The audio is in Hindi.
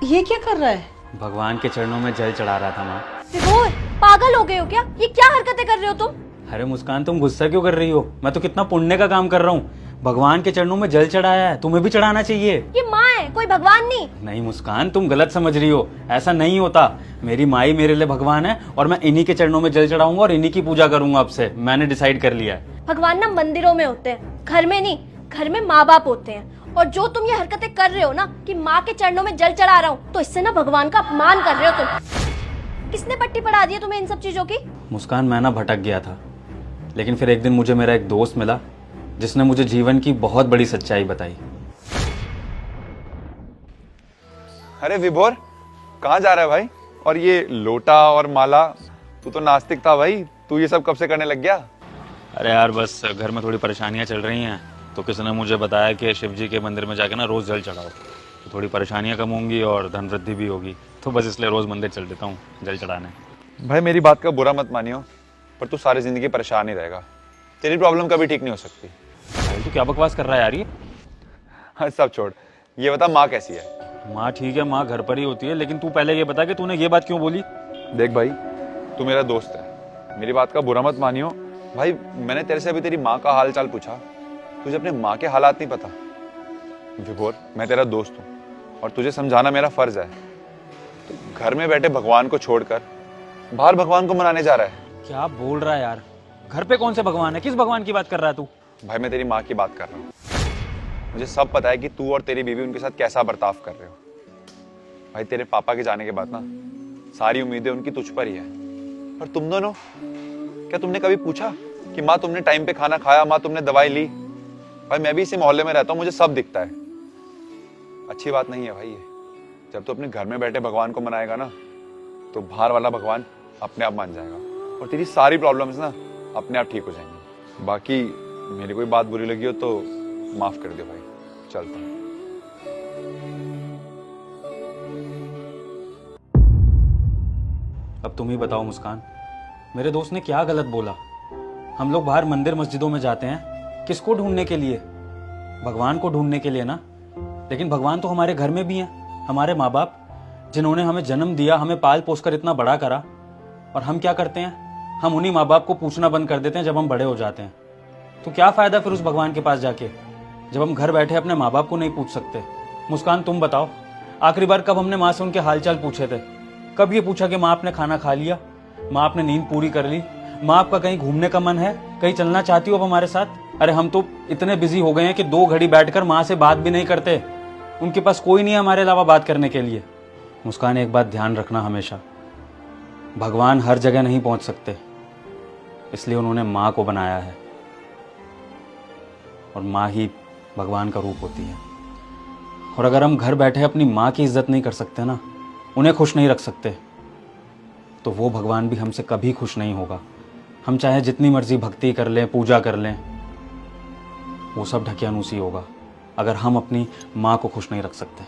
ये क्या कर रहा है? भगवान के चरणों में जल चढ़ा रहा था माँ। विभोर, पागल हो गए हो क्या? ये क्या हरकतें कर रहे हो तुम? अरे मुस्कान, तुम गुस्सा क्यों कर रही हो? मैं तो कितना पुण्य का काम कर रहा हूँ। भगवान के चरणों में जल चढ़ाया है, तुम्हें भी चढ़ाना चाहिए। ये माँ है, कोई भगवान नहीं। नहीं मुस्कान, तुम गलत समझ रही हो। ऐसा नहीं होता। मेरी माई मेरे लिए भगवान है और मैं इन्हीं के चरणों में जल चढ़ाऊंगा और इन्हीं की पूजा करूंगा। अब से मैंने डिसाइड कर लिया है। भगवान ना मंदिरों में होते हैं, घर में नहीं। घर में माँ बाप होते हैं। और जो तुम ये हरकतें कर रहे हो ना कि माँ के चरणों में जल चढ़ा रहा हूँ, तो इससे ना भगवान का अपमान कर रहे हो तुम। किसने पट्टी पढ़ा दी है तुम्हें इन सब चीजों की? मुस्कान, मैं ना भटक गया था, लेकिन फिर एक दिन मुझे मेरा एक दोस्त मिला जिसने मुझे जीवन की बहुत बड़ी सच्चाई बताई। अरे विभोर, कहाँ जा रहा है भाई? और ये लोटा और माला, तू तो नास्तिक था भाई, तू ये सब कब से करने लग गया? अरे यार, बस घर में थोड़ी परेशानियां चल रही हैं, तो किसी ने मुझे बताया कि शिव जी के मंदिर में जाके ना रोज जल चढ़ाओ, तो थोड़ी परेशानियां कम होंगी और धन वृद्धि भी होगी। तो बस इसलिए रोज मंदिर चल देता हूँ जल चढ़ाने। भाई मेरी बात का बुरा मत मानियो, पर तू सारी जिंदगी परेशान ही रहेगा। तेरी प्रॉब्लम कभी ठीक नहीं हो सकती। भाई तू क्या बकवास कर रहा है यार ये? हाँ सब छोड़, ये बता माँ कैसी है? माँ ठीक है, माँ घर पर ही होती है, लेकिन तू पहले ये बता कि तूने ये बात क्यों बोली? देख भाई, तू मेरा दोस्त है, मेरी बात का बुरा मत मानियो। भाई मैंने तेरे से अभी तेरी माँ का हाल चाल पूछा, तुझे अपने माँ के हालात नहीं पता। विभोर, मैं तेरा दोस्त हूँ और तुझे समझाना मेरा फर्ज है। तो घर में बैठे भगवान को छोड़कर बाहर भगवान को मनाने जा रहा है। क्या बोल रहा है यार? घर पे कौन से भगवान है? किस भगवान की बात कर रहा है तू? भाई मैं तेरी माँ की बात कर रहा हूँ। मुझे सब पता है कि तू और तेरी बीवी उनके साथ कैसा बर्ताव कर रहे हो। भाई तेरे पापा के जाने के बाद ना सारी उम्मीदें उनकी तुझ पर ही है। और तुम दोनों, क्या तुमने कभी पूछा कि माँ तुमने टाइम पे खाना खाया, माँ तुमने दवाई ली? भाई मैं भी इसी मोहल्ले में रहता हूँ, मुझे सब दिखता है। अच्छी बात नहीं है भाई ये। जब तू अपने घर में बैठे भगवान को मनाएगा ना, तो बाहर वाला भगवान अपने आप मान जाएगा और तेरी सारी प्रॉब्लम्स ना अपने आप ठीक हो जाएंगी। बाकी मेरी कोई बात बुरी लगी हो तो माफ कर दो भाई, चलता हूँ। अब तुम ही बताओ मुस्कान, मेरे दोस्त ने क्या गलत बोला? हम लोग बाहर मंदिर मस्जिदों में जाते हैं, किसको ढूंढने के लिए? भगवान को ढूंढने के लिए ना। लेकिन भगवान तो हमारे घर में भी हैं, हमारे माँ बाप, जिन्होंने हमें जन्म दिया, हमें पाल पोस कर इतना बड़ा करा। और हम क्या करते हैं? हम उन्हीं माँ बाप को पूछना बंद कर देते हैं जब हम बड़े हो जाते हैं। तो क्या फायदा फिर उस भगवान के पास जाके, जब हम घर बैठे अपने माँ बाप को नहीं पूछ सकते? मुस्कान तुम बताओ, आखिरी बार कब हमने माँ से उनके हालचाल पूछे थे? कब ये पूछा कि माँ आपने खाना खा लिया, माँ आपने नींद पूरी कर ली, माँ आपका कहीं घूमने का मन है, कहीं चलना चाहती हो अब हमारे साथ? अरे हम तो इतने बिजी हो गए हैं कि 2 घड़ी बैठकर माँ से बात भी नहीं करते। उनके पास कोई नहीं है हमारे अलावा बात करने के लिए। मुस्कान, एक बात ध्यान रखना हमेशा, भगवान हर जगह नहीं पहुंच सकते, इसलिए उन्होंने माँ को बनाया है और माँ ही भगवान का रूप होती है। और अगर हम घर बैठे अपनी माँ की इज्जत नहीं कर सकते ना, उन्हें खुश नहीं रख सकते, तो वो भगवान भी हमसे कभी खुश नहीं होगा। हम चाहे जितनी मर्जी भक्ति कर लें, पूजा कर लें, वो सब ढकियानुसी होगा अगर हम अपनी माँ को खुश नहीं रख सकते।